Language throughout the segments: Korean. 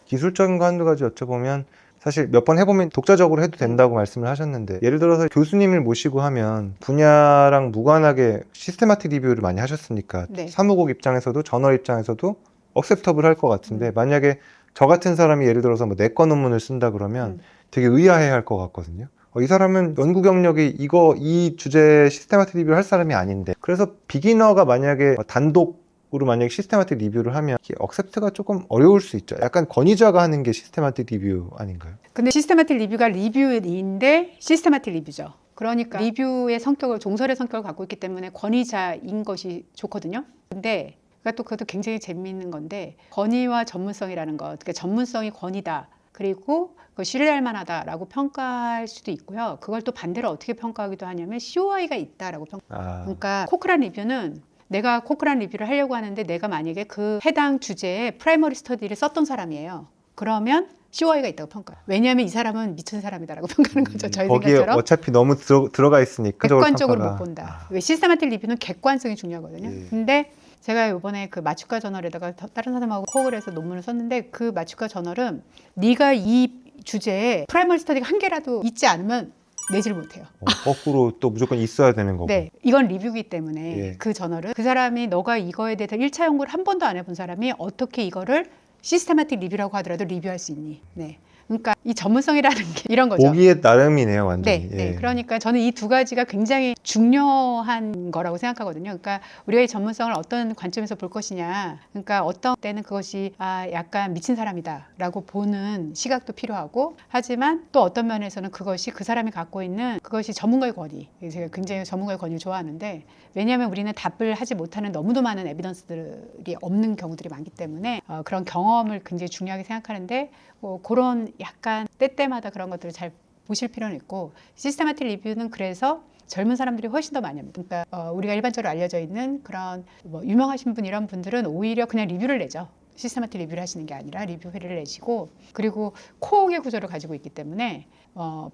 기술적인 거 한두 가지 여쭤보면 사실 몇 번 해보면 독자적으로 해도 된다고 말씀을 하셨는데 예를 들어서 교수님을 모시고 하면 분야랑 무관하게 시스테마틱 리뷰를 많이 하셨으니까 네. 사무국 입장에서도 저널 입장에서도 억셉터블 할 것 같은데 만약에 저 같은 사람이 예를 들어서 뭐 내과 논문을 쓴다 그러면 되게 의아해 할 것 같거든요. 이 사람은 연구 경력이 이 주제 시스테마틱 리뷰를 할 사람이 아닌데 그래서 비기너가 만약에 단독으로 만약에 시스테마틱 리뷰를 하면 억셉트가 조금 어려울 수 있죠. 약간 권위자가 하는 게 시스테마틱 리뷰 아닌가요? 근데 시스테마틱 리뷰가 리뷰인데 시스테마틱 리뷰죠. 그러니까 리뷰의 성격을 종설의 성격을 갖고 있기 때문에 권위자인 것이 좋거든요. 근데 그러니까 또 그것도 굉장히 재미있는 건데 권위와 전문성이라는 것, 그러니까 전문성이 권위다. 그리고 그 신뢰할 만하다라고 평가할 수도 있고요. 그걸 또 반대로 어떻게 평가하기도 하냐면 COI가 있다라고 그러니까 코크란 리뷰는 내가 코크란 리뷰를 하려고 하는데 내가 만약에 그 해당 주제에 프라이머리 스터디를 썼던 사람이에요. 그러면 COI가 있다고 평가해요. 왜냐하면 이 사람은 미친 사람이다라고 평가하는 거죠. 저희 거기에 생각처럼. 어차피 너무 들어가 있으니까 객관적으로 평가가. 못 본다. 왜 시스테마틱 리뷰는 객관성이 중요하거든요. 예. 근데 제가 이번에 그 마추카 저널에다가 다른 사람하고 콕을 해서 논문을 썼는데 그 마추카 저널은 네가 이 주제에 프라이머리 스터디가 한 개라도 있지 않으면 내지를 못해요. 거꾸로 또 무조건 있어야 되는 거고. 네, 이건 리뷰이기 때문에 예. 그 저널은 그 사람이 너가 이거에 대해서 1차 연구를 한 번도 안 해본 사람이 어떻게 이거를 시스테마틱 리뷰라고 하더라도 리뷰할 수 있니? 네. 그러니까 이 전문성이라는 게 이런 거죠. 보기에 나름이네요, 완전히. 네, 네. 그러니까 저는 이 두 가지가 굉장히 중요한 거라고 생각하거든요. 그러니까 우리가 이 전문성을 어떤 관점에서 볼 것이냐. 그러니까 어떤 때는 그것이 약간 미친 사람이다라고 보는 시각도 필요하고, 하지만 또 어떤 면에서는 그것이 그 사람이 갖고 있는 그것이 전문가의 권위. 제가 굉장히 전문가의 권위를 좋아하는데, 왜냐하면 우리는 답을 하지 못하는 너무도 많은 에비던스들이 없는 경우들이 많기 때문에 그런 경험을 굉장히 중요하게 생각하는데, 그런 약간 때때마다 그런 것들을 잘 보실 필요는 있고, 시스테마틱 리뷰는 그래서 젊은 사람들이 훨씬 더 많이 합니다. 그러니까 우리가 일반적으로 알려져 있는 그런 유명하신 분 이런 분들은 오히려 그냥 리뷰를 내죠. 시스테마틱 리뷰를 하시는 게 아니라 리뷰 회를 내시고, 그리고 코어의 구조를 가지고 있기 때문에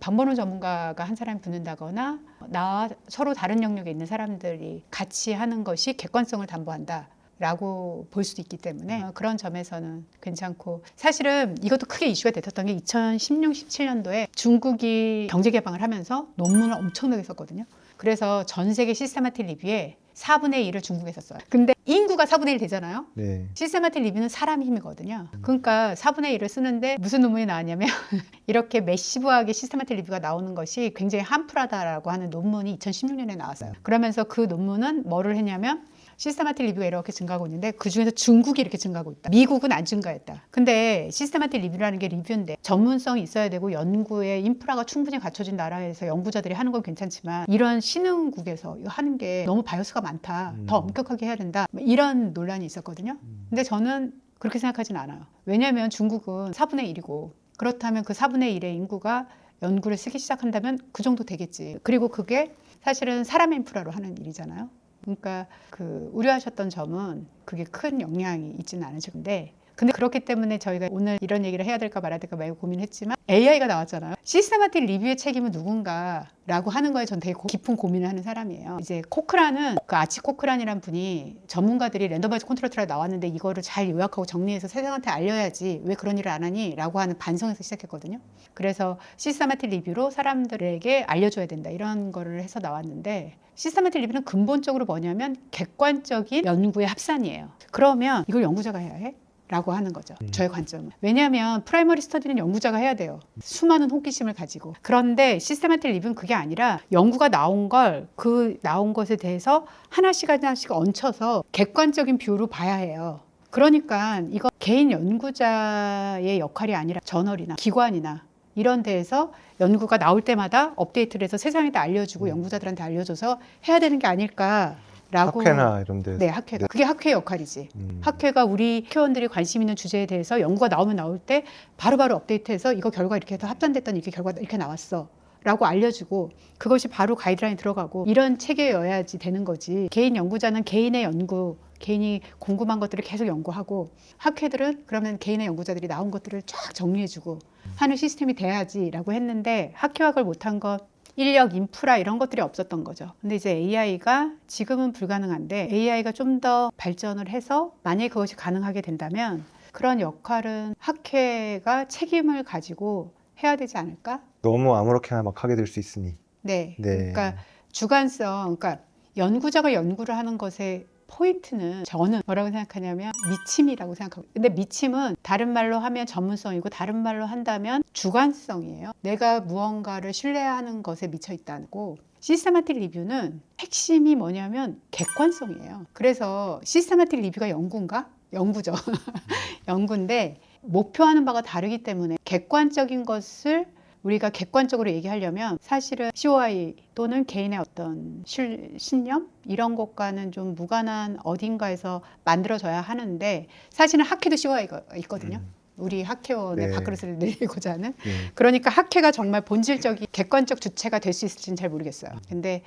방법론 전문가가 한 사람이 붙는다거나 나와 서로 다른 영역에 있는 사람들이 같이 하는 것이 객관성을 담보한다 라고 볼 수도 있기 때문에 그런 점에서는 괜찮고, 사실은 이것도 크게 이슈가 됐었던 게 2016, 17년도에 중국이 경제 개방을 하면서 논문을 엄청나게 썼거든요. 그래서 전 세계 시스테마틱 리뷰에 4분의 1을 중국에서 써요. 근데 인구가 4분의 1 되잖아요. 네. 시스테마틱 리뷰는 사람 힘이거든요. 그러니까 4분의 1을 쓰는데 무슨 논문이 나왔냐면 이렇게 매시브하게 시스테마틱 리뷰가 나오는 것이 굉장히 함프라다라고 하는 논문이 2016년에 나왔어요. 그러면서 그 논문은 뭐를 했냐면 시스테마틱 리뷰가 이렇게 증가하고 있는데 그중에서 중국이 이렇게 증가하고 있다. 미국은 안 증가했다. 근데 시스테마틱 리뷰라는 게 리뷰인데 전문성이 있어야 되고 연구에 인프라가 충분히 갖춰진 나라에서 연구자들이 하는 건 괜찮지만 이런 신흥국에서 이거 하는 게 너무 바이어스가 많다. 더 엄격하게 해야 된다. 이런 논란이 있었거든요. 근데 저는 그렇게 생각하진 않아요. 왜냐하면 중국은 4분의 1이고 그렇다면 그 4분의 1의 인구가 연구를 쓰기 시작한다면 그 정도 되겠지. 그리고 그게 사실은 사람 인프라로 하는 일이잖아요. 그러니까 우려하셨던 점은 그게 큰 영향이 있지는 않으실 건데, 근데 그렇기 때문에 저희가 오늘 이런 얘기를 해야 될까 말아야 될까 매우 고민했지만 AI가 나왔잖아요. 시스테마틱 리뷰의 책임은 누군가라고 하는 거에 전 되게 깊은 고민을 하는 사람이에요. 이제 코크란은 그 아치 코크란이란 분이 전문가들이 랜덤바이즈 컨트롤 트라이얼 나왔는데 이거를 잘 요약하고 정리해서 세상한테 알려야지 왜 그런 일을 안 하니? 라고 하는 반성에서 시작했거든요. 그래서 시스테마틱 리뷰로 사람들에게 알려줘야 된다 이런 거를 해서 나왔는데, 시스테마틱 리뷰는 근본적으로 뭐냐면 객관적인 연구의 합산이에요. 그러면 이걸 연구자가 해야 해? 라고 하는 거죠. 저의 관점은. 왜냐하면 프라이머리 스터디는 연구자가 해야 돼요. 수많은 호기심을 가지고. 그런데 시스테마틱 리뷰는 그게 아니라 연구가 나온 것에 대해서 하나씩 얹혀서 객관적인 뷰로 봐야 해요. 그러니까 이거 개인 연구자의 역할이 아니라 저널이나 기관이나 이런 데에서 연구가 나올 때마다 업데이트를 해서 세상에다 알려주고 연구자들한테 알려줘서 해야 되는 게 아닐까. 학회나 이런 데서. 네, 학회가. 그게 학회의 역할이지. 학회가 우리 회원들이 관심 있는 주제에 대해서 연구가 나오면 나올 때 바로바로 업데이트해서 이거 결과 이렇게 해서 합산됐더니 이렇게 결과가 이렇게 나왔어 라고 알려주고, 그것이 바로 가이드라인 들어가고 이런 체계여야지 되는 거지. 개인 연구자는 개인의 연구, 개인이 궁금한 것들을 계속 연구하고, 학회들은 그러면 개인의 연구자들이 나온 것들을 쫙 정리해주고 하는 시스템이 돼야지라고 했는데, 학회와 그걸 못한 것, 인력, 인프라 이런 것들이 없었던 거죠. 근데 이제 AI가 지금은 불가능한데 AI가 좀 더 발전을 해서 만약에 그것이 가능하게 된다면 그런 역할은 학회가 책임을 가지고 해야 되지 않을까? 너무 아무렇게나 막 하게 될 수 있으니. 네. 네. 그러니까 주관성, 그러니까 연구자가 연구를 하는 것의 포인트는 저는 뭐라고 생각하냐면 미침이라고 생각하고, 근데 미침은 다른 말로 하면 전문성이고 다른 말로 한다면 주관성이에요. 내가 무언가를 신뢰하는 것에 미쳐 있다고. 시스테마틱 리뷰는 핵심이 뭐냐면 객관성이에요. 그래서 시스테마틱 리뷰가 연구인가? 연구죠. 연구인데 목표하는 바가 다르기 때문에 객관적인 것을 우리가 객관적으로 얘기하려면 사실은 COI 또는 개인의 어떤 신념 이런 것과는 좀 무관한 어딘가에서 만들어져야 하는데, 사실은 학회도 COI가 있거든요. 우리 학회원의 네. 밥그릇을 늘리고자 하는. 네. 그러니까 학회가 정말 본질적인 객관적 주체가 될 수 있을지는 잘 모르겠어요. 근데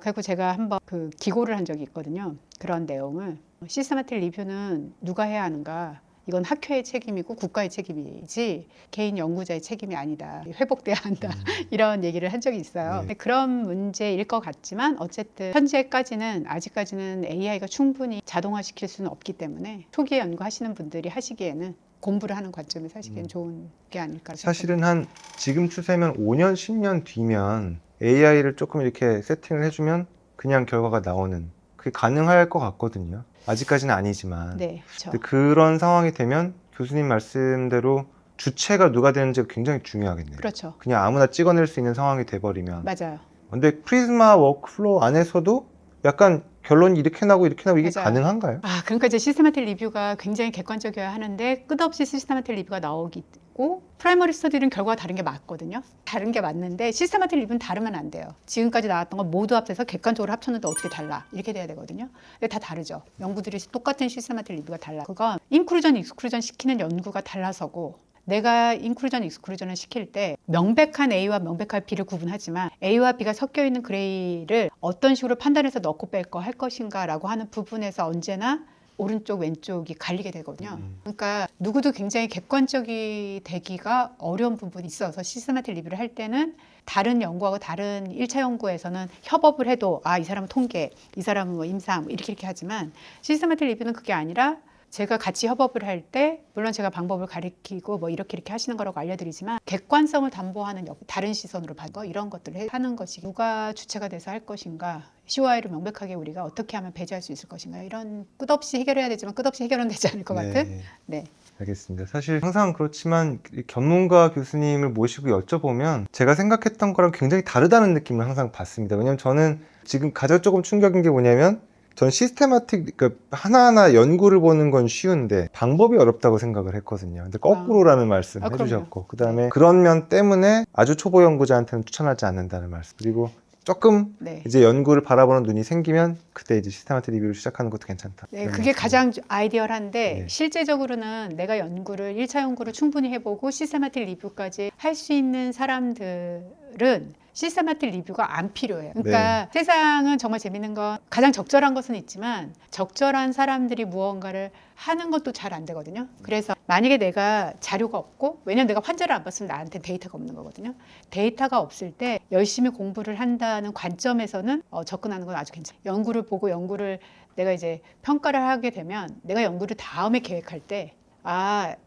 그리고 제가 한번 그 기고를 한 적이 있거든요. 그런 내용을 시스테마틱 리뷰는 누가 해야 하는가? 이건 학회의 책임이고 국가의 책임이지 개인 연구자의 책임이 아니다. 회복돼야 한다. 이런 얘기를 한 적이 있어요. 네. 그런 문제일 것 같지만 어쨌든 현재까지는 아직까지는 AI가 충분히 자동화시킬 수는 없기 때문에 초기에 연구하시는 분들이 하시기에는 공부를 하는 관점에서 하시기에는 좋은 게 아닐까 생각합니다. 사실은 한 지금 추세면 5년, 10년 뒤면 AI를 조금 이렇게 세팅을 해주면 그냥 결과가 나오는, 그게 가능할 것 같거든요. 아직까지는 아니지만. 네, 그렇죠. 근데 그런 상황이 되면 교수님 말씀대로 주체가 누가 되는지가 굉장히 중요하겠네요. 그렇죠. 그냥 아무나 찍어낼 수 있는 상황이 돼버리면. 맞아요. 근데 프리즈마 워크플로우 안에서도 약간 결론이 이렇게 나고 이렇게 나고 이게 맞아요. 가능한가요? 그러니까 이제 시스테마틱 리뷰가 굉장히 객관적이어야 하는데 끝없이 시스테마틱 리뷰가 나오고 프라이머리 스터디는 결과가 다른 게 맞거든요. 다른 게 맞는데 시스테마틱 리뷰는 다르면 안 돼요. 지금까지 나왔던 건 모두 합해서 객관적으로 합쳤는데 어떻게 달라? 이렇게 돼야 되거든요. 근데 다 다르죠. 연구들이 똑같은 시스테마틱 리뷰가 달라. 그건 인클루전, 익스클루전 시키는 연구가 달라서고, 내가 인클루전, 익스클루전을 시킬 때 명백한 A와 명백한 B를 구분하지만 A와 B가 섞여 있는 그레이를 어떤 식으로 판단해서 넣고 뺄 거 할 것인가 라고 하는 부분에서 언제나 오른쪽 왼쪽이 갈리게 되거든요. 그러니까 누구도 굉장히 객관적이 되기가 어려운 부분이 있어서 시스테마틱 리뷰를 할 때는 다른 연구하고 다른 1차 연구에서는 협업을 해도 이 사람은 통계, 이 사람은 뭐 임상 이렇게 하지만 시스테마틱 리뷰는 그게 아니라 제가 같이 협업을 할 때 물론 제가 방법을 가리키고 뭐 이렇게 하시는 거라고 알려드리지만 객관성을 담보하는 다른 시선으로 봐는 거, 이런 것들을 하는 것이 누가 주체가 돼서 할 것인가, COI를 명백하게 우리가 어떻게 하면 배제할 수 있을 것인가, 이런 끝없이 해결해야 되지만 끝없이 해결은 되지 않을 것 같은. 네. 알겠습니다. 사실 항상 그렇지만 이 전문가 교수님을 모시고 여쭤보면 제가 생각했던 거랑 굉장히 다르다는 느낌을 항상 받습니다. 왜냐면 저는 지금 가장 조금 충격인 게 뭐냐면, 전 시스테마틱, 그러니까 하나하나 연구를 보는 건 쉬운데 방법이 어렵다고 생각을 했거든요. 근데 거꾸로라는 말씀 해주셨고, 그 다음에 그런 면 때문에 아주 초보 연구자한테는 추천하지 않는다는 말씀. 그리고 조금 이제 연구를 바라보는 눈이 생기면 그때 이제 시스테마틱 리뷰를 시작하는 것도 괜찮다. 네, 그게 가장 아이디얼한데 네. 실제적으로는 내가 연구를 1차 연구를 충분히 해보고 시스테마틱 리뷰까지 할 수 있는 사람들은 시스테마틱 리뷰가 안 필요해요. 그러니까 세상은 정말 재밌는 건 가장 적절한 것은 있지만 적절한 사람들이 무언가를 하는 것도 잘 안 되거든요. 그래서 만약에 내가 자료가 없고, 왜냐면 내가 환자를 안 봤으면 나한테 데이터가 없는 거거든요. 데이터가 없을 때 열심히 공부를 한다는 관점에서는 접근하는 건 아주 괜찮아요. 연구를 보고 연구를 내가 이제 평가를 하게 되면 내가 연구를 다음에 계획할 때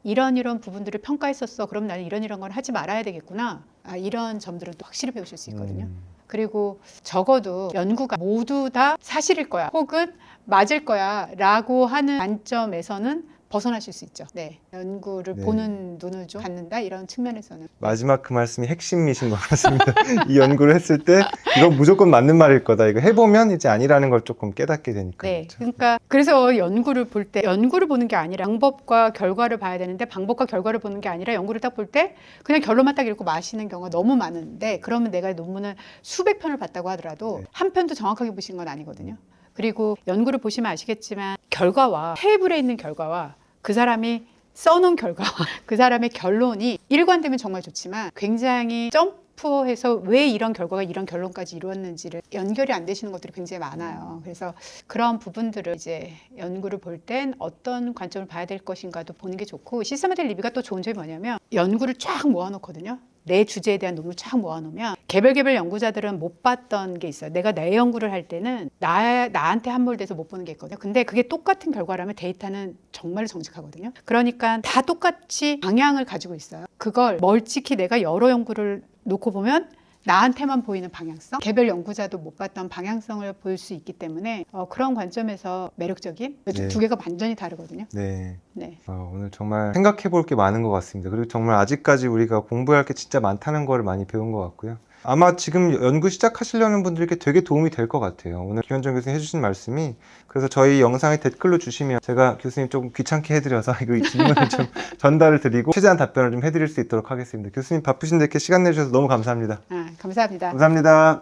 이런 부분들을 평가했었어. 그럼 나는 이런 걸 하지 말아야 되겠구나. 이런 점들을 또 확실히 배우실 수 있거든요. 그리고 적어도 연구가 모두 다 사실일 거야 혹은 맞을 거야 라고 하는 관점에서는 벗어나실 수 있죠. 네, 연구를 보는 눈을 좀 갖는다, 이런 측면에서는. 마지막 그 말씀이 핵심이신 것 같습니다. 이 연구를 했을 때 이건 무조건 맞는 말일 거다. 이거 해보면 이제 아니라는 걸 조금 깨닫게 되니까. 네, 그렇죠? 그러니까 그래서 연구를 볼 때 연구를 보는 게 아니라 방법과 결과를 봐야 되는데 방법과 결과를 보는 게 아니라 연구를 딱 볼 때 그냥 결론만 딱 읽고 마시는 경우가 너무 많은데, 그러면 내가 논문을 수백 편을 봤다고 하더라도 한 편도 정확하게 보신 건 아니거든요. 그리고 연구를 보시면 아시겠지만 결과와 테이블에 있는 결과와 그 사람이 써놓은 결과와 그 사람의 결론이 일관되면 정말 좋지만 굉장히 점프해서 왜 이런 결과가 이런 결론까지 이루었는지를 연결이 안 되시는 것들이 굉장히 많아요. 그래서 그런 부분들을 이제 연구를 볼 땐 어떤 관점을 봐야 될 것인가도 보는 게 좋고, 시스테마틱 리뷰가 또 좋은 점이 뭐냐면 연구를 쫙 모아놓거든요. 내 주제에 대한 논문을 쫙 모아놓으면 개별 연구자들은 못 봤던 게 있어요. 내가 내 연구를 할 때는 나한테 함몰돼서 못 보는 게 있거든요. 근데 그게 똑같은 결과라면 데이터는 정말 정직하거든요. 그러니까 다 똑같이 방향을 가지고 있어요. 그걸 멀찍이 내가 여러 연구를 놓고 보면 나한테만 보이는 방향성, 개별 연구자도 못 봤던 방향성을 보일 수 있기 때문에 그런 관점에서 매력적인 네. 두 개가 완전히 다르거든요. 네. 네. 오늘 정말 생각해 볼 게 많은 것 같습니다. 그리고 정말 아직까지 우리가 공부할 게 진짜 많다는 걸 많이 배운 것 같고요. 아마 지금 연구 시작하시려는 분들에게 되게 도움이 될 것 같아요. 오늘 김현정 교수님 해주신 말씀이, 그래서 저희 영상에 댓글로 주시면 제가 교수님 조금 귀찮게 해드려서 이거 이 질문을 좀 전달을 드리고 최대한 답변을 좀 해드릴 수 있도록 하겠습니다. 교수님 바쁘신데 이렇게 시간 내주셔서 너무 감사합니다. 감사합니다. 감사합니다.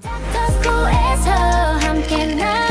탁탁구에서 함께 나